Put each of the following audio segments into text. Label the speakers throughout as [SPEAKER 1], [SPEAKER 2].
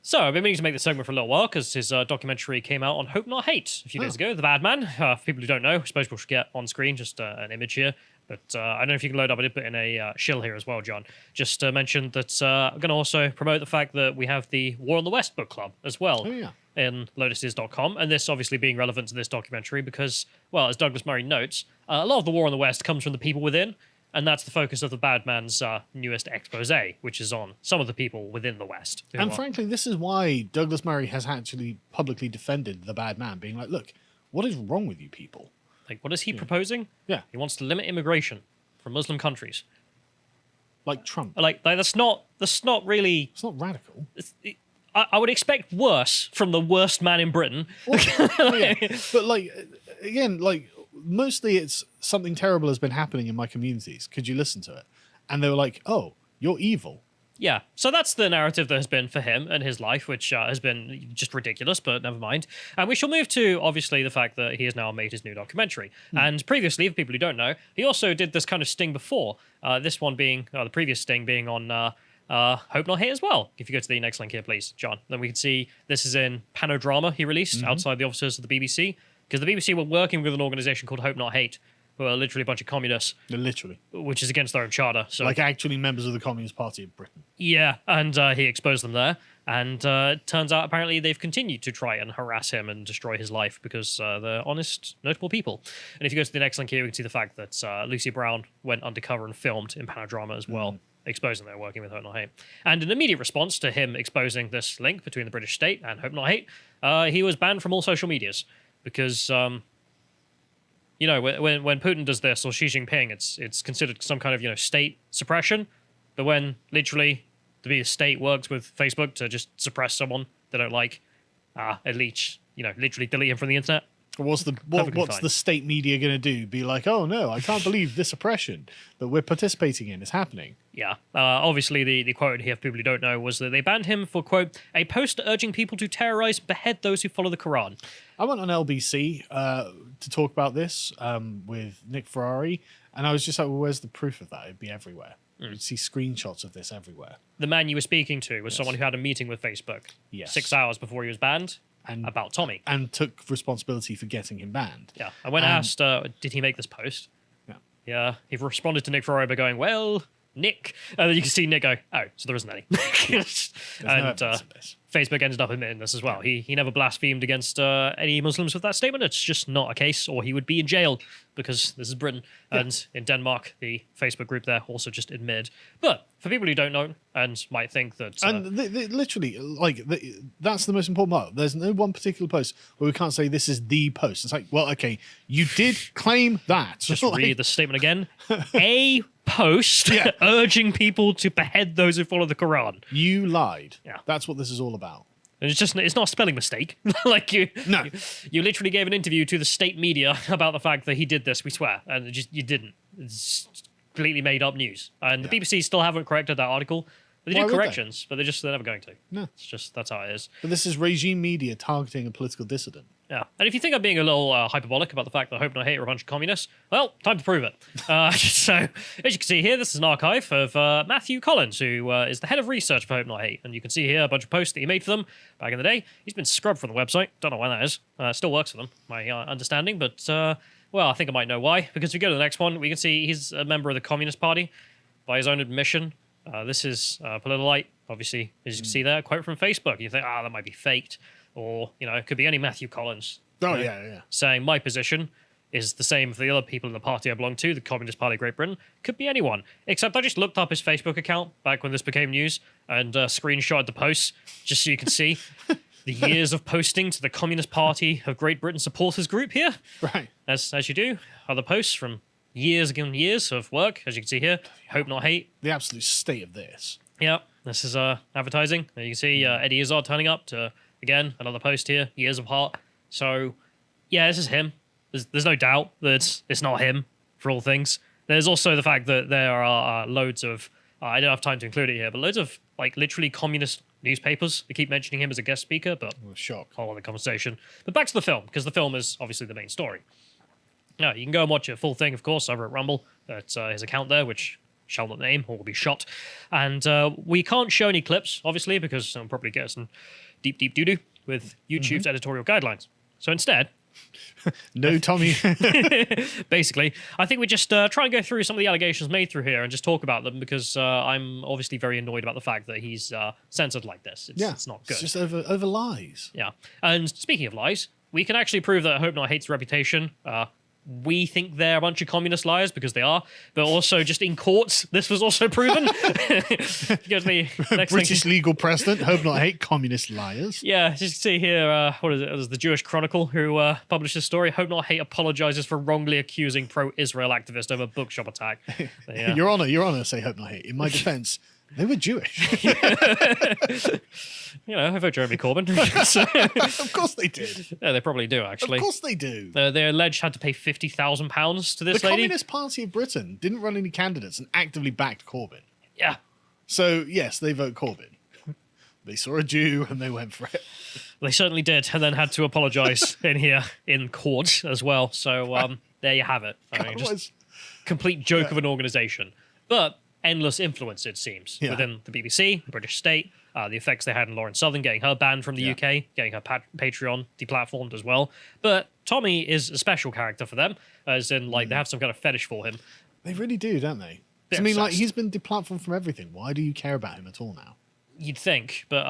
[SPEAKER 1] So, I've been meaning to make this segment for a little while because his documentary came out on Hope Not Hate a few days ago. The Bad Man. For people who don't know, I suppose we should get on screen just an image here. But I don't know if you can load up. I did put in a shill here as well, John. Just mentioned that I'm going to also promote the fact that we have the War on the West book club as well.
[SPEAKER 2] Oh, yeah.
[SPEAKER 1] In lotuses.com, and this obviously being relevant to this documentary because, well, as Douglas Murray notes, a lot of the War on the West comes from the people within, and that's the focus of the Bad Man's newest expose, which is on some of the people within the West.
[SPEAKER 2] And frankly, this is why Douglas Murray has actually publicly defended the Bad Man, being like, look, what is wrong with you people?
[SPEAKER 1] Like, what is he proposing?
[SPEAKER 2] Yeah.
[SPEAKER 1] He wants to limit immigration from Muslim countries.
[SPEAKER 2] Like Trump.
[SPEAKER 1] Like that's not really...
[SPEAKER 2] It's not radical.
[SPEAKER 1] I would expect worse from the worst man in Britain.
[SPEAKER 2] Well, yeah. But, like, again, like, mostly it's something terrible has been happening in my communities. Could you listen to it? And they were like, oh, you're evil.
[SPEAKER 1] Yeah, so that's the narrative that has been for him and his life, which has been just ridiculous, but never mind. And we shall move to, obviously, the fact that he has now made his new documentary. And previously, for people who don't know, he also did this kind of sting before, this one being, the previous sting being on Hope Not Hate as well. If you go to the next link here, please, John. Then we can see this is in Panodrama he released outside the offices of the BBC, because the BBC were working with an organisation called Hope Not Hate, who are literally a bunch of communists.
[SPEAKER 2] Literally.
[SPEAKER 1] Which is against their own charter. So,
[SPEAKER 2] like actually members of the Communist Party of Britain.
[SPEAKER 1] Yeah, and he exposed them there. And it turns out apparently they've continued to try and harass him and destroy his life because they're honest, notable people. And if you go to the next link here, we can see the fact that Lucy Brown went undercover and filmed in Panodrama as well, exposing they're working with Hope Not Hate. And in immediate response to him exposing this link between the British state and Hope Not Hate, he was banned from all social medias because... you know, when Putin does this or Xi Jinping, it's considered some kind of, state suppression. But when literally the state works with Facebook to just suppress someone they don't like, at least, literally delete him from the internet.
[SPEAKER 2] What's the state media going to do? Be like, oh no, I can't believe this oppression that we're participating in is happening.
[SPEAKER 1] Yeah. Obviously, the quote here, for people who don't know, was that they banned him for, quote, a post urging people to terrorize, behead those who follow the Quran.
[SPEAKER 2] I went on LBC to talk about this with Nick Ferrari, and I was just like, well, where's the proof of that? It'd be everywhere. You'd see screenshots of this everywhere.
[SPEAKER 1] The man you were speaking to was someone who had a meeting with Facebook 6 hours before he was banned. About Tommy.
[SPEAKER 2] And took responsibility for getting him banned.
[SPEAKER 1] Yeah. And when asked, did he make this post? Yeah. He responded to Nick Ferrari by going, well, Nick. And then you can see Nick go, oh, so there isn't any. And Facebook ended up admitting this as well. He never blasphemed against any Muslims with that statement. It's just not a case, or he would be in jail because this is Britain. Yeah. And in Denmark, the Facebook group there also just admitted. But for people who don't know and might think that...
[SPEAKER 2] and they literally, that's the most important part. There's no one particular post where we can't say this is the post. It's like, well, okay, you did claim that.
[SPEAKER 1] Just read the statement again. A post urging people to behead those who follow the Quran.
[SPEAKER 2] You lied.
[SPEAKER 1] Yeah.
[SPEAKER 2] That's what this is all about.
[SPEAKER 1] And it's not a spelling mistake. You literally gave an interview to the state media about the fact that he did this, we swear. And you didn't. It's completely made up news. And the BBC still haven't corrected that article. They do corrections, but they're never going to.
[SPEAKER 2] No.
[SPEAKER 1] It's just, that's how it is.
[SPEAKER 2] But this is regime media targeting a political dissident.
[SPEAKER 1] Yeah. And if you think I'm being a little hyperbolic about the fact that Hope Not Hate are a bunch of communists, well, time to prove it. So, as you can see here, this is an archive of Matthew Collins, who is the head of research for Hope Not Hate. And you can see here a bunch of posts that he made for them back in the day. He's been scrubbed from the website. Don't know why that is. Still works for them, my understanding. But, well, I think I might know why. Because if we go to the next one, we can see he's a member of the Communist Party by his own admission. This is Politicite, obviously, as you can see there, a quote from Facebook. You think, that might be faked. Or, it could be any Matthew Collins. Saying my position is the same for the other people in the party I belong to, the Communist Party of Great Britain. Could be anyone. Except I just looked up his Facebook account back when this became news and screenshotted the posts just so you can see the years of posting to the Communist Party of Great Britain supporters group here.
[SPEAKER 2] Right.
[SPEAKER 1] As you do. Other posts from years and years of work, as you can see here. Hope Not Hate.
[SPEAKER 2] The absolute state of this.
[SPEAKER 1] Yeah. This is advertising. There you can see Eddie Izzard turning up to... Again, another post here, years apart. So, yeah, this is him. There's no doubt that it's not him, for all things. There's also the fact that there are loads of, I don't have time to include it here, but loads of, literally communist newspapers. They keep mentioning him as a guest speaker, but
[SPEAKER 2] shock.
[SPEAKER 1] Whole other conversation. But back to the film, because the film is obviously the main story. Now, you can go and watch a full thing, of course, over at Rumble. That's his account there, which shall not name or will be shot. And we can't show any clips, obviously, because it'll probably get us in deep doo-doo with YouTube's editorial guidelines. So instead,
[SPEAKER 2] No, Tommy.
[SPEAKER 1] basically, I think we just try and go through some of the allegations made through here and just talk about them, because I'm obviously very annoyed about the fact that he's censored like this. It's not good.
[SPEAKER 2] It's just over lies.
[SPEAKER 1] Yeah. And speaking of lies, we can actually prove that Hope Not Hate's reputation. We think they're a bunch of communist liars, because they are, but also just in courts, this was also proven. Go to the next
[SPEAKER 2] British
[SPEAKER 1] thing.
[SPEAKER 2] legal precedent. Hope not hate communist liars.
[SPEAKER 1] Yeah, as you can see here, what is it? It was the Jewish Chronicle who published this story. Hope Not Hate apologizes for wrongly accusing pro-Israel activist over bookshop attack. Yeah.
[SPEAKER 2] Your Honor, say hope not hate. In my defense, they were Jewish.
[SPEAKER 1] You know, I vote Jeremy Corbyn.
[SPEAKER 2] Of course they did.
[SPEAKER 1] Yeah, they probably do, actually.
[SPEAKER 2] Of course they do.
[SPEAKER 1] They're alleged had to pay £50,000 to this
[SPEAKER 2] The
[SPEAKER 1] lady.
[SPEAKER 2] Communist Party of Britain didn't run any candidates and actively backed Corbyn.
[SPEAKER 1] Yeah.
[SPEAKER 2] So, yes, they vote Corbyn. They saw a Jew and they went for it.
[SPEAKER 1] They certainly did, and then had to apologise in here in court as well. So there you have it. I mean, just complete joke of an organisation, but endless influence, it seems, within the BBC, the British state. The effects they had on Lauren Southern, getting her banned from the UK, getting her Patreon deplatformed as well. But Tommy is a special character for them, as in, like, they have some kind of fetish for him.
[SPEAKER 2] They really do, don't they?
[SPEAKER 1] They're
[SPEAKER 2] I mean, like,
[SPEAKER 1] obsessed.
[SPEAKER 2] he's been deplatformed from everything. Why do you care about him at all now?
[SPEAKER 1] You'd think, but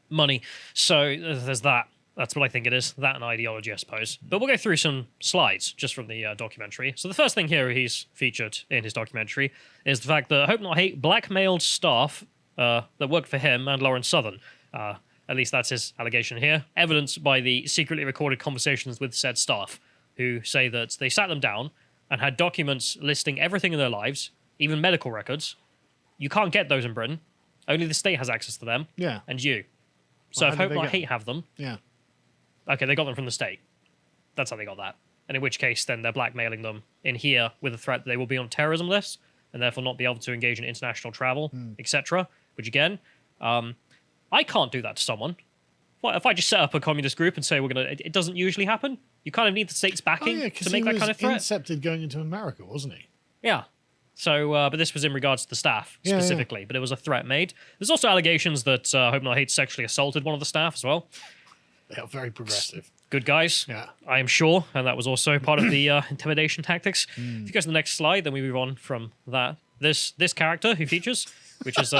[SPEAKER 1] money. So there's that. That's what I think it is. That and ideology, I suppose. But we'll go through some slides just from the documentary. So the first thing here he's featured in his documentary is the fact that Hope Not Hate blackmailed staff that worked for him and Lauren Southern. At least that's his allegation here. Evidenced by the secretly recorded conversations with said staff, who say that they sat them down and had documents listing everything in their lives, even medical records. You can't get those in Britain. Only the state has access to them.
[SPEAKER 2] Yeah.
[SPEAKER 1] And you. So
[SPEAKER 2] Well,
[SPEAKER 1] if
[SPEAKER 2] how
[SPEAKER 1] Hope
[SPEAKER 2] did they
[SPEAKER 1] Not
[SPEAKER 2] get
[SPEAKER 1] Hate have them,
[SPEAKER 2] Yeah.
[SPEAKER 1] okay, they got them from the state. That's how they got that. And in which case, then they're blackmailing them in here with the threat that they will be on terrorism lists and therefore not be able to engage in international travel, etc. Which again, I can't do that to someone. If I just set up a communist group and say we're gonna, it doesn't usually happen. You kind of need the state's backing to make that kind of threat.
[SPEAKER 2] Incepted going into America, wasn't he?
[SPEAKER 1] Yeah. So, but this was in regards to the staff specifically, but it was a threat made. There's also allegations that Hope Not Hate sexually assaulted one of the staff as well.
[SPEAKER 2] They are very progressive.
[SPEAKER 1] Good guys,
[SPEAKER 2] Yeah.
[SPEAKER 1] I am sure, and that was also part of the intimidation tactics. If you go to the next slide, then we move on from that. This character who features, which is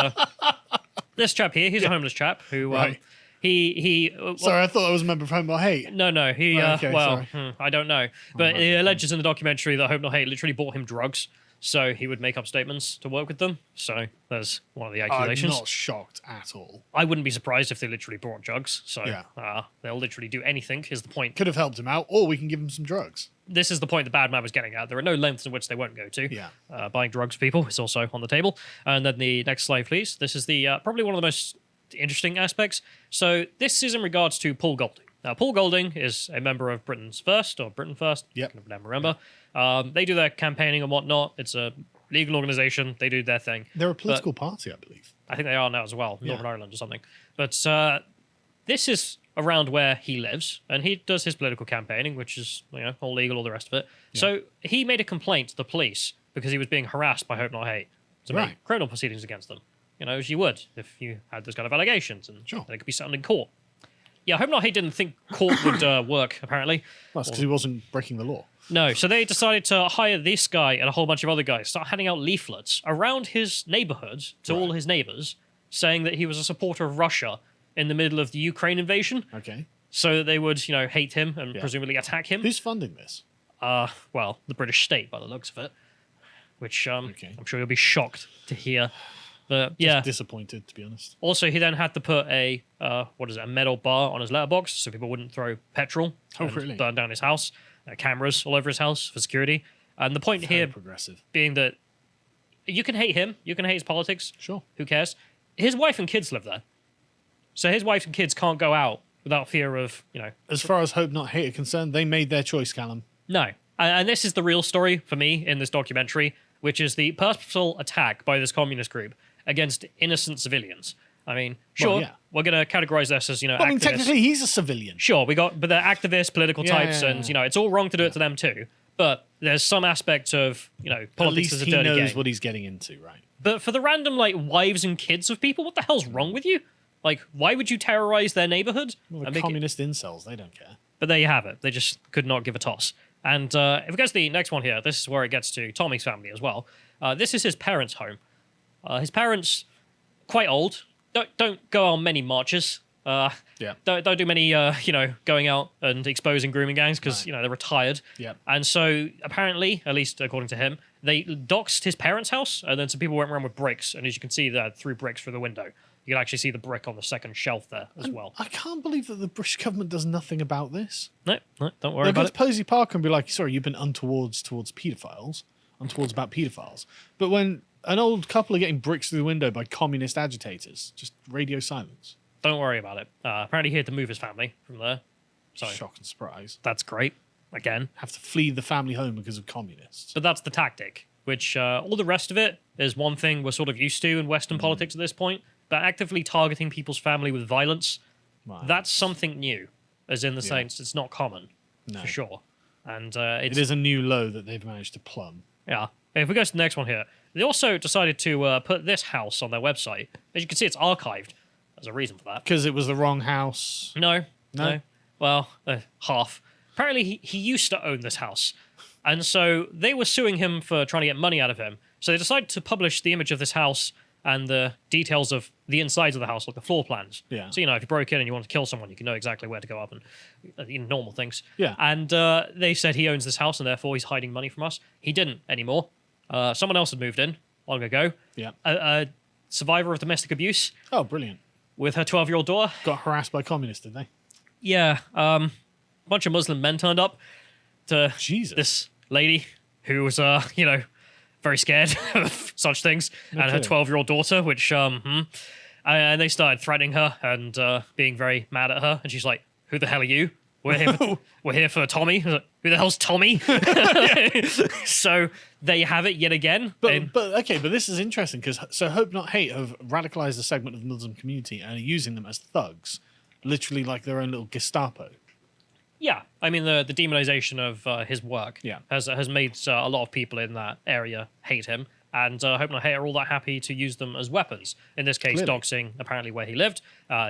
[SPEAKER 1] this chap here. He's a homeless chap who
[SPEAKER 2] Right. Sorry, I thought I was a member of Hope Not Hate.
[SPEAKER 1] No, he
[SPEAKER 2] Right, okay,
[SPEAKER 1] well,
[SPEAKER 2] sorry.
[SPEAKER 1] I don't know, but he alleges in the documentary that Hope Not Hate literally bought him drugs. So he would make up statements to work with them. So there's one of the
[SPEAKER 2] I'm
[SPEAKER 1] accusations.
[SPEAKER 2] not shocked at all.
[SPEAKER 1] I wouldn't be surprised if they literally brought drugs. So
[SPEAKER 2] Yeah.
[SPEAKER 1] they'll literally do anything, is the point.
[SPEAKER 2] Could have helped him out, or we can give him some drugs.
[SPEAKER 1] This is the point the bad man was getting at. There are no lengths in which they won't go to.
[SPEAKER 2] Yeah.
[SPEAKER 1] Buying drugs, people, is also on the table. And then the next slide, please. This is the probably one of the most interesting aspects. So this is in regards to Paul Golding. Now, Paul Golding is a member of Britain's First, or Britain First.
[SPEAKER 2] Yep.
[SPEAKER 1] I can never remember. They do their campaigning and whatnot. It's a legal organization. They do their thing.
[SPEAKER 2] They're a political party, I believe.
[SPEAKER 1] I think they are now as well,
[SPEAKER 2] Yeah.
[SPEAKER 1] Northern Ireland or something. But this is around where he lives, and he does his political campaigning, which is, you know, all legal, all the rest of it.
[SPEAKER 2] Yeah.
[SPEAKER 1] So he made a complaint to the police because he was being harassed by Hope Not Hate to
[SPEAKER 2] Right.
[SPEAKER 1] make criminal proceedings against them. You know, as you would if you had those kind of allegations, and
[SPEAKER 2] Sure.
[SPEAKER 1] they could be settled in court. Yeah, Hope Not Hate didn't think court would work, apparently.
[SPEAKER 2] Well, that's because he wasn't breaking the law.
[SPEAKER 1] No, so they decided to hire this guy and a whole bunch of other guys, start handing out leaflets around his neighborhood to all his neighbors, saying that he was a supporter of Russia in the middle of the Ukraine invasion,
[SPEAKER 2] Okay.
[SPEAKER 1] so that they would, you know, hate him and presumably attack him.
[SPEAKER 2] Who's funding this?
[SPEAKER 1] Well, the British state, by the looks of it, which
[SPEAKER 2] Okay.
[SPEAKER 1] I'm sure you'll be shocked to hear. But yeah,
[SPEAKER 2] Disappointed, to be honest.
[SPEAKER 1] also he then had to put a a metal bar on his letterbox so people wouldn't throw petrol
[SPEAKER 2] Oh,
[SPEAKER 1] and
[SPEAKER 2] really?
[SPEAKER 1] burn down his house. Cameras all over his house for security. And the point
[SPEAKER 2] Very
[SPEAKER 1] here
[SPEAKER 2] progressive.
[SPEAKER 1] being that you can hate him, you can hate his politics,
[SPEAKER 2] Sure.
[SPEAKER 1] who cares? His wife and kids live there. So his wife and kids can't go out without fear of, you know...
[SPEAKER 2] As far as Hope Not Hate are concerned, they made their choice, Callum.
[SPEAKER 1] No. And this is the real story for me in this documentary, which is the purposeful attack by this communist group against innocent civilians. I mean, sure,
[SPEAKER 2] Well, yeah.
[SPEAKER 1] we're going to categorize this as, you know,
[SPEAKER 2] Well, I mean,
[SPEAKER 1] activists.
[SPEAKER 2] technically, he's a civilian.
[SPEAKER 1] Sure, but they're activists, political
[SPEAKER 2] Yeah,
[SPEAKER 1] types,
[SPEAKER 2] yeah,
[SPEAKER 1] and,
[SPEAKER 2] yeah.
[SPEAKER 1] you know, it's all wrong to do it to them too. But there's some aspect of,
[SPEAKER 2] At
[SPEAKER 1] politics
[SPEAKER 2] least
[SPEAKER 1] is a
[SPEAKER 2] he
[SPEAKER 1] dirty
[SPEAKER 2] knows
[SPEAKER 1] game.
[SPEAKER 2] what he's getting into, right?
[SPEAKER 1] But for the random, wives and kids of people, what the hell's wrong with you? Why would you terrorize their neighborhood?
[SPEAKER 2] Well, the
[SPEAKER 1] and make it-
[SPEAKER 2] communist incels, they don't care.
[SPEAKER 1] But there you have it. They just could not give a toss. And if we go to the next one here, this is where it gets to Tommy's family as well. This is his parents' home. His parents, quite old, don't go on many marches.
[SPEAKER 2] Yeah.
[SPEAKER 1] Don't do many, going out and exposing grooming gangs because,
[SPEAKER 2] Right.
[SPEAKER 1] they're retired.
[SPEAKER 2] Yeah.
[SPEAKER 1] And so apparently, at least according to him, they doxed his parents' house and then some people went around with bricks. And as you can see, there through bricks through the window. You can actually see the brick on the second shelf there as well.
[SPEAKER 2] I can't believe that the British government does nothing about this.
[SPEAKER 1] No, don't worry
[SPEAKER 2] They'll
[SPEAKER 1] about
[SPEAKER 2] go
[SPEAKER 1] it.
[SPEAKER 2] to Posey Park and be like, sorry, you've been untowards towards paedophiles, untowards about paedophiles. But when an old couple are getting bricks through the window by communist agitators, just radio silence.
[SPEAKER 1] Don't worry about it. Apparently he had to move his family from there. So
[SPEAKER 2] Shock and surprise.
[SPEAKER 1] that's great. Again.
[SPEAKER 2] Have to flee the family home because of communists.
[SPEAKER 1] But that's the tactic, which all the rest of it is one thing we're sort of used to in Western politics at this point. But actively targeting people's family with violence,
[SPEAKER 2] Right.
[SPEAKER 1] that's something new, as in the sense it's not common,
[SPEAKER 2] No.
[SPEAKER 1] for sure. And
[SPEAKER 2] It is a new low that they've managed to plumb.
[SPEAKER 1] yeah. If we go to the next one here, they also decided to put this house on their website. As you can see, it's archived. There's a reason for that.
[SPEAKER 2] Because it was the wrong house.
[SPEAKER 1] No.
[SPEAKER 2] No?
[SPEAKER 1] Well, half. Apparently, he used to own this house. And so they were suing him for trying to get money out of him. So they decided to publish the image of this house and the details of the insides of the house, like the floor plans.
[SPEAKER 2] Yeah.
[SPEAKER 1] So, if you broke in and you want to kill someone, you can know exactly where to go up and normal things.
[SPEAKER 2] Yeah.
[SPEAKER 1] And they said he owns this house and therefore he's hiding money from us. He didn't anymore. Someone else had moved in long ago.
[SPEAKER 2] Yeah.
[SPEAKER 1] A survivor of domestic abuse
[SPEAKER 2] Oh, brilliant.
[SPEAKER 1] with her 12-year-old daughter.
[SPEAKER 2] Got harassed by communists, did they?
[SPEAKER 1] Yeah, a bunch of Muslim men turned up to
[SPEAKER 2] Jesus.
[SPEAKER 1] this lady who was, very scared of such things, and her
[SPEAKER 2] kidding.
[SPEAKER 1] 12-year-old daughter, which, and they started threatening her and being very mad at her, and she's like, "Who the hell are you? We're here for Tommy." I was like, "Who the hell's Tommy?" So there you have it yet again.
[SPEAKER 2] But this is interesting because Hope Not Hate have radicalized a segment of the Muslim community and are using them as thugs, literally like their own little Gestapo.
[SPEAKER 1] Yeah, I mean the demonization of his work
[SPEAKER 2] Yeah.
[SPEAKER 1] has made a lot of people in that area hate him, and Hope Not Hate are all that happy to use them as weapons. In this case,
[SPEAKER 2] Clearly.
[SPEAKER 1] doxing apparently where he lived.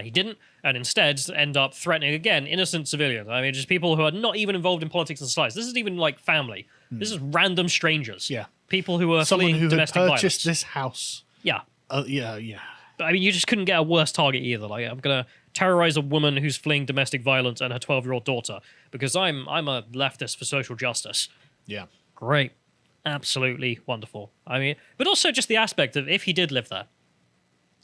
[SPEAKER 1] He didn't, and instead end up threatening again innocent civilians. I mean, just people who are not even involved in politics in the slightest. This isn't even like family. This is random strangers.
[SPEAKER 2] Yeah.
[SPEAKER 1] People who are
[SPEAKER 2] Someone
[SPEAKER 1] fleeing
[SPEAKER 2] who had
[SPEAKER 1] domestic
[SPEAKER 2] purchased
[SPEAKER 1] violence.
[SPEAKER 2] this house.
[SPEAKER 1] Yeah.
[SPEAKER 2] Yeah.
[SPEAKER 1] I mean, you just couldn't get a worse target either. Like, I'm gonna terrorize a woman who's fleeing domestic violence and her 12-year-old daughter because I'm a leftist for social justice.
[SPEAKER 2] Yeah.
[SPEAKER 1] Great, absolutely wonderful. I mean, but also just the aspect of if he did live there,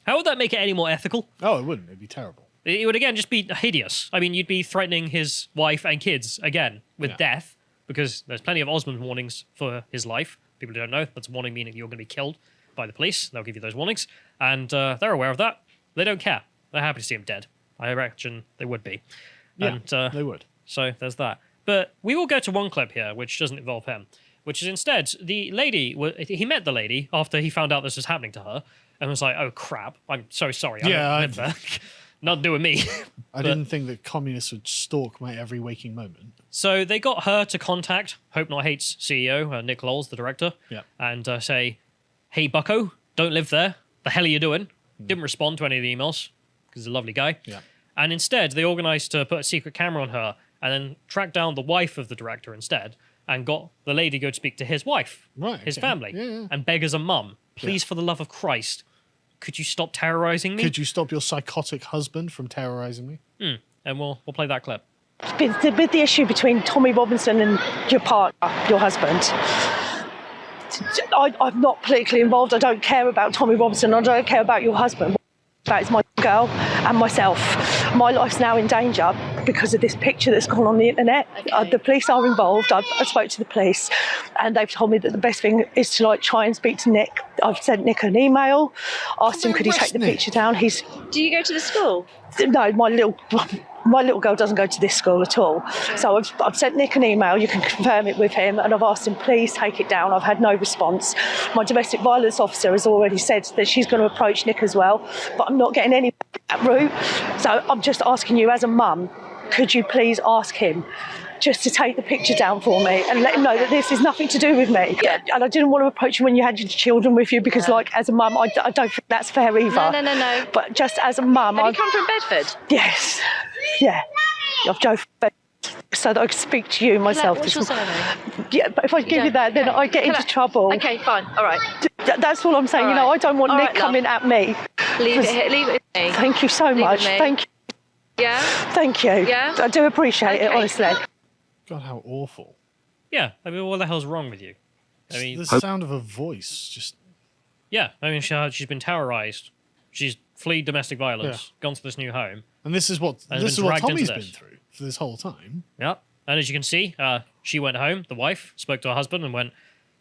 [SPEAKER 1] how would that make it any more ethical?
[SPEAKER 2] Oh, it wouldn't. It'd be terrible.
[SPEAKER 1] It would again just be hideous. I mean, you'd be threatening his wife and kids again with
[SPEAKER 2] Yeah.
[SPEAKER 1] death because there's plenty of Osmond warnings for his life. People don't know that's a warning meaning you're going to be killed by the police. They'll give you those warnings, and they're aware of that. They don't care. They're happy to see him dead. I imagine they would be.
[SPEAKER 2] Yeah,
[SPEAKER 1] And,
[SPEAKER 2] they would.
[SPEAKER 1] So there's that. But we will go to one clip here, which doesn't involve him, which is instead the lady. He met the lady after he found out this was happening to her, and was like, "Oh crap! I'm so sorry. I
[SPEAKER 2] Yeah,
[SPEAKER 1] don't live there. Not doing me."
[SPEAKER 2] I didn't think that communists would stalk my every waking moment.
[SPEAKER 1] So they got her to contact Hope Not Hate's CEO, Nick Lowles, the director,
[SPEAKER 2] Yeah.
[SPEAKER 1] and say, "Hey, Bucko, don't live there. The hell are you doing?" Didn't respond to any of the emails because he's a lovely guy.
[SPEAKER 2] Yeah.
[SPEAKER 1] And instead, they organised to put a secret camera on her and then track down the wife of the director instead and got the lady go to speak to his wife,
[SPEAKER 2] Right,
[SPEAKER 1] his
[SPEAKER 2] okay.
[SPEAKER 1] family,
[SPEAKER 2] Yeah.
[SPEAKER 1] and beg as a mum, please, for the love of Christ, could you stop terrorising me?
[SPEAKER 2] Could you stop your psychotic husband from terrorizing me?
[SPEAKER 1] And we'll play that clip.
[SPEAKER 3] With the issue between Tommy Robinson and your partner, your husband, I'm not politically involved. I don't care about Tommy Robinson. I don't care about your husband. That is my girl and myself. My life's now in danger because of this picture that's gone on the internet. The police are involved. I spoke to the police and they've told me that the best thing is to try and speak to Nick. I've sent Nick an email, asked him could he take the picture down.
[SPEAKER 4] Do you go to the school?
[SPEAKER 3] No, my little girl doesn't go to this school at all. So I've sent Nick an email, you can confirm it with him, and I've asked him, please take it down. I've had no response. My domestic violence officer has already said that she's going to approach Nick as well, but I'm not getting any that route. So I'm just asking you as a mum, could you please ask him just to take the picture down for me and let him know that this is nothing to do with me.
[SPEAKER 4] Yeah.
[SPEAKER 3] And I didn't want to approach you when you had your children with you because, like, as a mum, I don't think that's fair either.
[SPEAKER 4] No.
[SPEAKER 3] But just as a mum,
[SPEAKER 4] Have you come from Bedford?
[SPEAKER 3] yes, yeah, I've drove so that I could speak to you myself.
[SPEAKER 4] What's your surname?
[SPEAKER 3] Yeah, but if I give you that, then I get into trouble.
[SPEAKER 4] Okay, fine. All right.
[SPEAKER 3] That's all I'm saying.
[SPEAKER 4] All
[SPEAKER 3] You know,
[SPEAKER 4] right.
[SPEAKER 3] I don't want
[SPEAKER 4] All
[SPEAKER 3] Nick
[SPEAKER 4] right, love.
[SPEAKER 3] coming at me.
[SPEAKER 4] Leave it with me.
[SPEAKER 3] Thank you so
[SPEAKER 4] Leave it
[SPEAKER 3] much.
[SPEAKER 4] with me.
[SPEAKER 3] Thank you.
[SPEAKER 4] Yeah?
[SPEAKER 3] Thank you.
[SPEAKER 4] Yeah?
[SPEAKER 3] I do appreciate it,
[SPEAKER 4] Okay.
[SPEAKER 3] honestly.
[SPEAKER 2] God, how awful.
[SPEAKER 1] Yeah, I mean, what the hell's wrong with you? I mean,
[SPEAKER 2] The sound of a voice just...
[SPEAKER 1] yeah, I mean, she's been terrorized. She's fled domestic violence, gone to this new home.
[SPEAKER 2] And this is what
[SPEAKER 1] And
[SPEAKER 2] this
[SPEAKER 1] been
[SPEAKER 2] is what
[SPEAKER 1] dragged into
[SPEAKER 2] Tommy's been
[SPEAKER 1] this.
[SPEAKER 2] through for this whole time.
[SPEAKER 1] Yeah. And as you can see, she went home, the wife, spoke to her husband and went,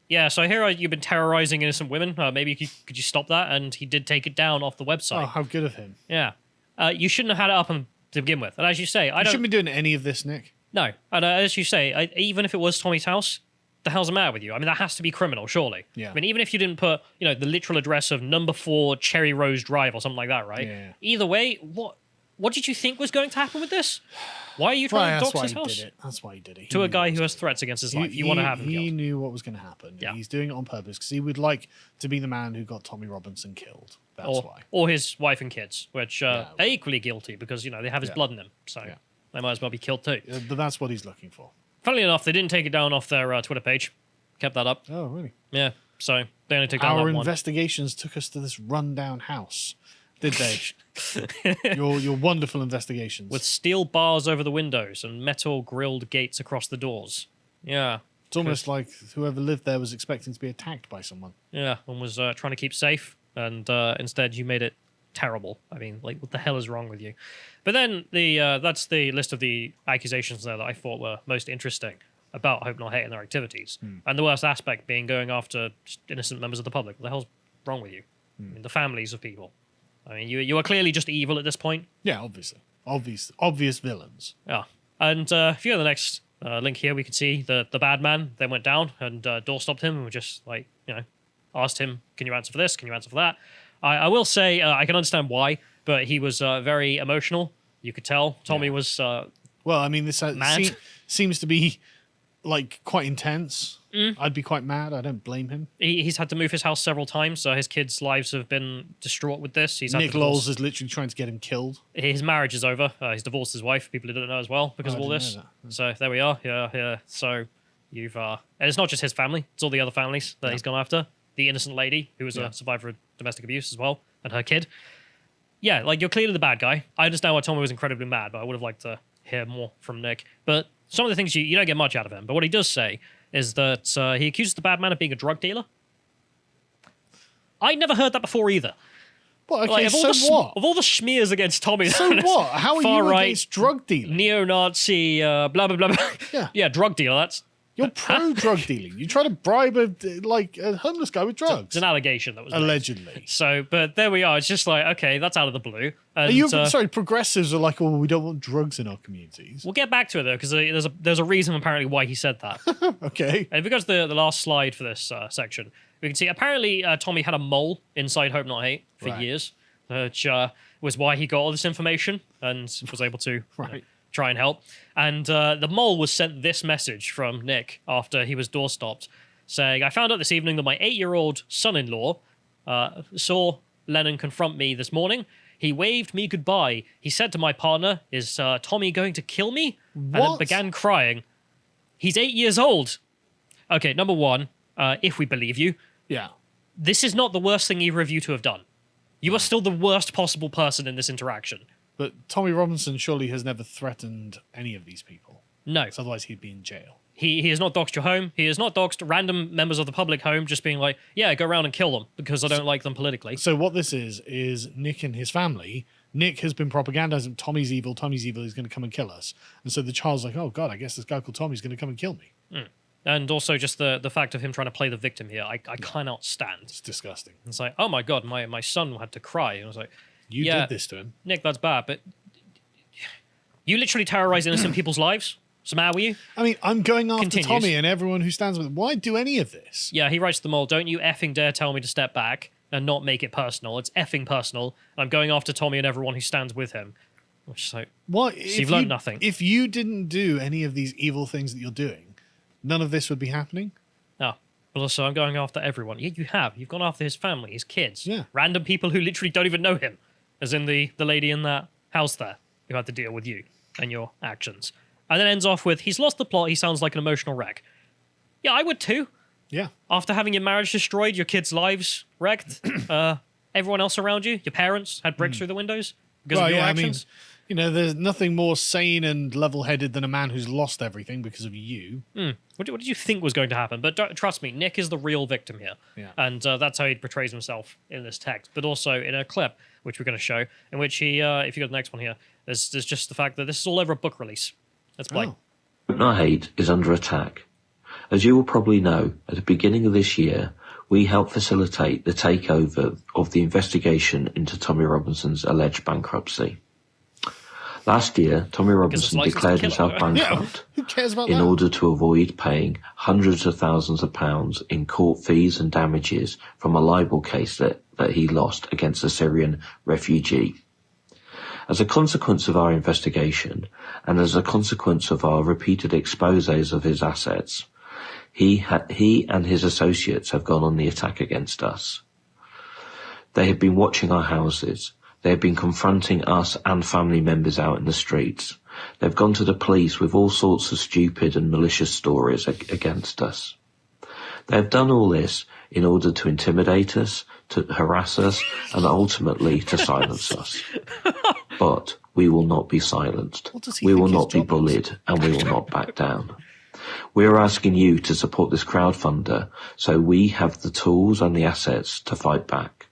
[SPEAKER 1] yeah, so I hear you've been terrorizing innocent women. Maybe could you stop that? And he did take it down off the website.
[SPEAKER 2] Oh, how good of him.
[SPEAKER 1] Yeah. You shouldn't have had it up to begin with. And as you say, I
[SPEAKER 2] You
[SPEAKER 1] don't...
[SPEAKER 2] shouldn't be doing any of this, Nick.
[SPEAKER 1] No. And as you say, even if it was Tommy's house, the hell's the matter with you? I mean, that has to be criminal, surely.
[SPEAKER 2] Yeah.
[SPEAKER 1] I mean, even if you didn't put, the literal address of number 4 Cherry Rose Drive or something like that, right?
[SPEAKER 2] Yeah.
[SPEAKER 1] Either way, what did you think was going to happen with this? Why are you trying
[SPEAKER 2] Right,
[SPEAKER 1] to
[SPEAKER 2] that's
[SPEAKER 1] dox
[SPEAKER 2] why
[SPEAKER 1] his
[SPEAKER 2] he
[SPEAKER 1] house?
[SPEAKER 2] did it. That's why he did it. He
[SPEAKER 1] To a
[SPEAKER 2] knew
[SPEAKER 1] guy
[SPEAKER 2] what
[SPEAKER 1] who
[SPEAKER 2] was
[SPEAKER 1] has
[SPEAKER 2] gonna
[SPEAKER 1] threats against his
[SPEAKER 2] happen.
[SPEAKER 1] life. You want to have him
[SPEAKER 2] He
[SPEAKER 1] killed.
[SPEAKER 2] knew what was going to happen.
[SPEAKER 1] Yeah.
[SPEAKER 2] He's doing it on purpose because he would like to be the man who got Tommy Robinson killed. That's why.
[SPEAKER 1] Or his wife and kids, which
[SPEAKER 2] Yeah.
[SPEAKER 1] are equally guilty because, they have his
[SPEAKER 2] Yeah.
[SPEAKER 1] blood in them. So
[SPEAKER 2] Yeah.
[SPEAKER 1] they might as well be killed too.
[SPEAKER 2] But that's what he's looking for.
[SPEAKER 1] Funnily enough, they didn't take it down off their Twitter page. Kept that up.
[SPEAKER 2] Oh, really?
[SPEAKER 1] Yeah. So they only took down
[SPEAKER 2] Our
[SPEAKER 1] that one.
[SPEAKER 2] investigations took us to this rundown house, did they? your wonderful investigations.
[SPEAKER 1] With steel bars over the windows and metal grilled gates across the doors. Yeah.
[SPEAKER 2] It's almost like whoever lived there was expecting to be attacked by someone.
[SPEAKER 1] Yeah. And was trying to keep safe. And instead you made it terrible. I mean, like, what the hell is wrong with you? But then that's the list of the accusations there that I thought were most interesting about Hope Not Hate and their activities. And the worst aspect being going after just innocent members of the public. What the hell's wrong with you? I mean, the families of people. I mean, you are clearly just evil at this point.
[SPEAKER 2] Yeah, obviously. Obvious villains.
[SPEAKER 1] Yeah. And if you go to the next link here, we can see the bad man then went down and door stopped him and just like, asked him, can you answer for this? Can you answer for that? I will say I can understand why, but he was very emotional. You could tell. Tommy was...
[SPEAKER 2] Well, I mean, this
[SPEAKER 1] Mad.
[SPEAKER 2] seems to be like quite intense.
[SPEAKER 1] Mm.
[SPEAKER 2] I'd be quite mad. I don't blame him.
[SPEAKER 1] he's had to move his house several times, so his kids' lives have been distraught with this. He's had
[SPEAKER 2] Nick
[SPEAKER 1] to divorce-
[SPEAKER 2] Lowles is literally trying to get him killed.
[SPEAKER 1] His marriage is over. He's divorced his wife. People who didn't know as well because
[SPEAKER 2] Oh,
[SPEAKER 1] of all
[SPEAKER 2] I
[SPEAKER 1] this.
[SPEAKER 2] didn't know
[SPEAKER 1] So there we are. Yeah. So you've and it's not just his family; it's all the other families that he's gone after. The innocent lady who was a survivor of domestic abuse as well, and her kid. Yeah, like, you're clearly the bad guy. I understand why Tommy was incredibly mad, but I would have liked to hear more from Nick. But some of the things you don't get much out of him. But what he does say is that he accuses the bad man of being a drug dealer. I never heard that before either.
[SPEAKER 2] Well, okay,
[SPEAKER 1] Like, of
[SPEAKER 2] so what?
[SPEAKER 1] Of all the smears against Tommy,
[SPEAKER 2] So what? How are you
[SPEAKER 1] far-right,
[SPEAKER 2] against drug dealing?
[SPEAKER 1] neo-Nazi, blah, blah, blah, blah.
[SPEAKER 2] Yeah.
[SPEAKER 1] Drug dealer, that's...
[SPEAKER 2] You're pro drug dealing. You try to bribe a homeless guy with drugs.
[SPEAKER 1] It's an allegation that was made.
[SPEAKER 2] Allegedly.
[SPEAKER 1] So, but there we are. It's just like, okay, that's out of the blue. And,
[SPEAKER 2] Are you sorry? Progressives are like, oh, we don't want drugs in our communities.
[SPEAKER 1] we'll get back to it, though, because there's a reason, apparently, why he said that.
[SPEAKER 2] Okay.
[SPEAKER 1] And if we go to the last slide for this section, we can see, apparently, Tommy had a mole inside Hope Not Hate for
[SPEAKER 2] Right.
[SPEAKER 1] years, which was why he got all this information and was able to
[SPEAKER 2] Right.
[SPEAKER 1] try and help. And the mole was sent this message from Nick after he was door stopped, saying, I found out this evening that my 8-year-old son-in-law saw Lennon confront me this morning. He waved me goodbye. He said to my partner, is Tommy going to kill me? And then
[SPEAKER 2] What?
[SPEAKER 1] began crying. He's 8 years old. Okay, number one, if we believe you,
[SPEAKER 2] Yeah.
[SPEAKER 1] this is not the worst thing either of you two have done. You are still the worst possible person in this interaction.
[SPEAKER 2] But Tommy Robinson surely has never threatened any of these people.
[SPEAKER 1] No.
[SPEAKER 2] So otherwise he'd be in jail.
[SPEAKER 1] He has not doxed your home. He has not doxed random members of the public home just being like, yeah, go around and kill them because I don't like them politically.
[SPEAKER 2] So what this is Nick and his family. Nick has been propagandizing Tommy's evil, he's going to come and kill us. And so the child's like, oh God, I guess this guy called Tommy's going to come and kill me.
[SPEAKER 1] And also just the fact of him trying to play the victim here, I cannot stand.
[SPEAKER 2] It's disgusting.
[SPEAKER 1] It's like, oh my God, my son had to cry. And I was like,
[SPEAKER 2] You
[SPEAKER 1] Yeah.
[SPEAKER 2] did this to him.
[SPEAKER 1] Nick, that's bad, but you literally terrorize innocent people's lives? What's the matter with you?
[SPEAKER 2] I mean, I'm going after
[SPEAKER 1] Continues.
[SPEAKER 2] Tommy and everyone who stands with him. Why do any of this?
[SPEAKER 1] Yeah, he writes to them all, don't you effing dare tell me to step back and not make it personal. It's effing personal. I'm going after Tommy and everyone who stands with him. Which is like,
[SPEAKER 2] What?
[SPEAKER 1] So you've learned nothing.
[SPEAKER 2] If you didn't do any of these evil things that you're doing, none of this would be happening.
[SPEAKER 1] oh, but also I'm going after everyone. Yeah, you have. You've gone after his family, his kids.
[SPEAKER 2] Yeah.
[SPEAKER 1] Random people who literally don't even know him. As in the lady in that house there who had to deal with you and your actions. And then ends off with, he's lost the plot, he sounds like an emotional wreck. Yeah, I would too.
[SPEAKER 2] Yeah.
[SPEAKER 1] After having your marriage destroyed, your kids' lives wrecked, everyone else around you, your parents, had bricks through the windows because of your actions.
[SPEAKER 2] There's nothing more sane and level-headed than a man who's lost everything because of you.
[SPEAKER 1] What did you think was going to happen? But trust me, Nick is the real victim here.
[SPEAKER 2] Yeah.
[SPEAKER 1] And that's how he portrays himself in this text. But also in a clip, which we're going to show, in which he, if you go to the next one here, there's just the fact that this is all over a book release. Let's play.
[SPEAKER 2] Oh.
[SPEAKER 5] Hope Not Hate is under attack. As you will probably know, at the beginning of this year, we helped facilitate the takeover of the investigation into Tommy Robinson's alleged bankruptcy. Last year, Tommy Robinson
[SPEAKER 1] licensed to
[SPEAKER 5] declared
[SPEAKER 1] kill
[SPEAKER 5] himself
[SPEAKER 1] it.
[SPEAKER 5] bankrupt
[SPEAKER 2] Who cares about
[SPEAKER 5] in
[SPEAKER 2] that?
[SPEAKER 5] order to avoid paying hundreds of thousands of pounds in court fees and damages from a libel case that he lost against a Syrian refugee. As a consequence of our investigation, and as a consequence of our repeated exposés of his assets, he and his associates have gone on the attack against us. They have been watching our houses. They have been confronting us and family members out in the streets. They've gone to the police with all sorts of stupid and malicious stories against us. They have done all this in order to intimidate us, to harass us, and ultimately to silence us. But we will not be silenced.
[SPEAKER 2] What does he
[SPEAKER 5] We
[SPEAKER 2] think
[SPEAKER 5] will
[SPEAKER 2] his
[SPEAKER 5] not be
[SPEAKER 2] job is?
[SPEAKER 5] bullied, and we will not back down. We are asking you to support this crowdfunder so we have the tools and the assets to fight back.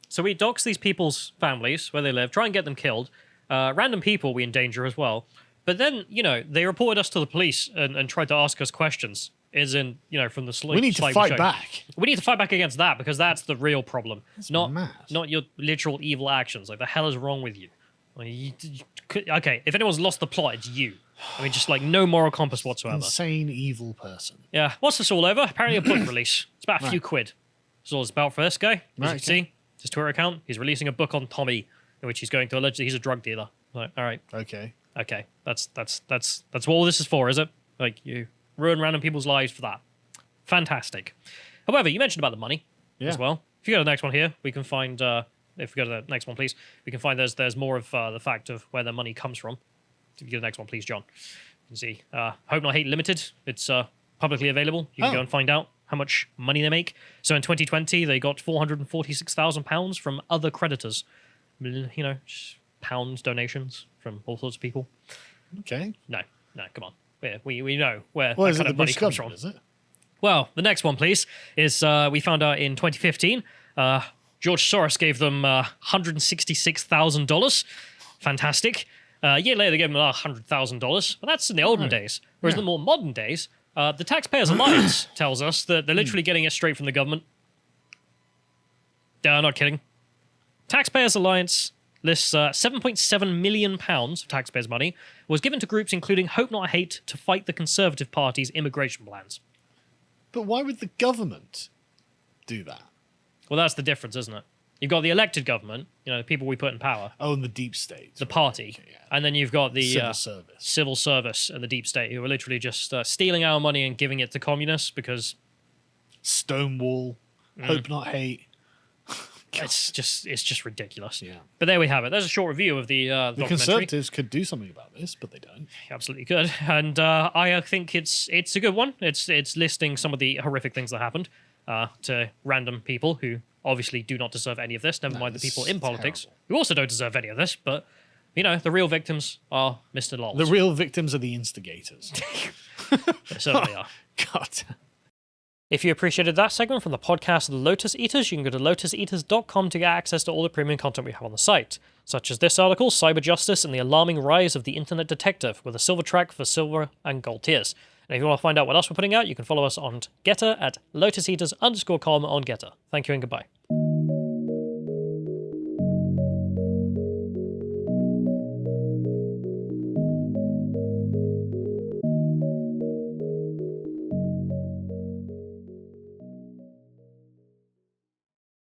[SPEAKER 1] So we dox these people's families, where they live, try and get them killed. Random people we endanger as well. But then, they reported us to the police and tried to ask us questions. As in, from the
[SPEAKER 2] We need to fight back.
[SPEAKER 1] We need to fight back against that because that's the real problem. Not
[SPEAKER 2] mad.
[SPEAKER 1] not your literal evil actions. Like, the hell is wrong with you? Okay, if anyone's lost the plot, it's you. I mean, just like no moral compass whatsoever.
[SPEAKER 2] Insane, evil person.
[SPEAKER 1] Yeah, what's this all over? Apparently a book release. It's about a few quid. That's all it's about for this guy. As you can see, his Twitter account, he's releasing a book on Tommy, in which he's going to allegedly he's a drug dealer. Like, all right,
[SPEAKER 2] Okay.
[SPEAKER 1] that's what all this is for, is it? Like, you ruin random people's lives for that. Fantastic. However, you mentioned about the money as well. If you go to the next one here, we can find. If we go to the next one, please, we can find there's more of the fact of where their money comes from. If you go to the next one, please, John. You can see Hope Not Hate Limited. It's publicly available. You can go and find out how much money they make. So in 2020, they got £446,000 from other creditors. Just pounds donations from all sorts of people.
[SPEAKER 2] Okay.
[SPEAKER 1] No, come on. We know where
[SPEAKER 2] Well,
[SPEAKER 1] that
[SPEAKER 2] is it
[SPEAKER 1] kind
[SPEAKER 2] the
[SPEAKER 1] of money
[SPEAKER 2] British
[SPEAKER 1] comes
[SPEAKER 2] government,
[SPEAKER 1] from.
[SPEAKER 2] is it?
[SPEAKER 1] Well, the next one, please, is we found out in 2015, George Soros gave them $166,000. Fantastic. A year later, they gave them $100,000. But that's in the olden days. Whereas in the more modern days, the Taxpayers Alliance tells us that they're literally getting it straight from the government. Not kidding. Taxpayers Alliance lists £7.7 million of taxpayers' money was given to groups including Hope Not Hate to fight the Conservative Party's immigration plans.
[SPEAKER 2] But why would the government do that?
[SPEAKER 1] Well, that's the difference, isn't it? You've got the elected government, the people we put in power,
[SPEAKER 2] Oh, and the deep state.
[SPEAKER 1] the party,
[SPEAKER 2] Okay, yeah.
[SPEAKER 1] and then you've got the
[SPEAKER 2] Civil service.
[SPEAKER 1] and the deep state, who are literally just stealing our money and giving it to communists because
[SPEAKER 2] Stonewall. Hope Not Hate.
[SPEAKER 1] it's just ridiculous.
[SPEAKER 2] Yeah.
[SPEAKER 1] But there we have it. There's a short review of the
[SPEAKER 2] The
[SPEAKER 1] documentary.
[SPEAKER 2] Conservatives could do something about this, but they don't.
[SPEAKER 1] Absolutely good, and I think it's a good one. It's listing some of the horrific things that happened to random people who obviously do not deserve any of this. Never mind the
[SPEAKER 2] this
[SPEAKER 1] people
[SPEAKER 2] is
[SPEAKER 1] in politics
[SPEAKER 2] terrible.
[SPEAKER 1] who also don't deserve any of this. But the real victims are Mr. Lols.
[SPEAKER 2] The real victims are the instigators.
[SPEAKER 1] They certainly are.
[SPEAKER 2] God.
[SPEAKER 1] If you appreciated that segment from the podcast The Lotus Eaters, you can go to lotuseaters.com to get access to all the premium content we have on the site, such as this article, Cyber Justice and the Alarming Rise of the Internet Detective, with a silver track for silver and gold tiers. And if you want to find out what else we're putting out, you can follow us on Getter at lotuseaters_com on Getter. Thank you and goodbye.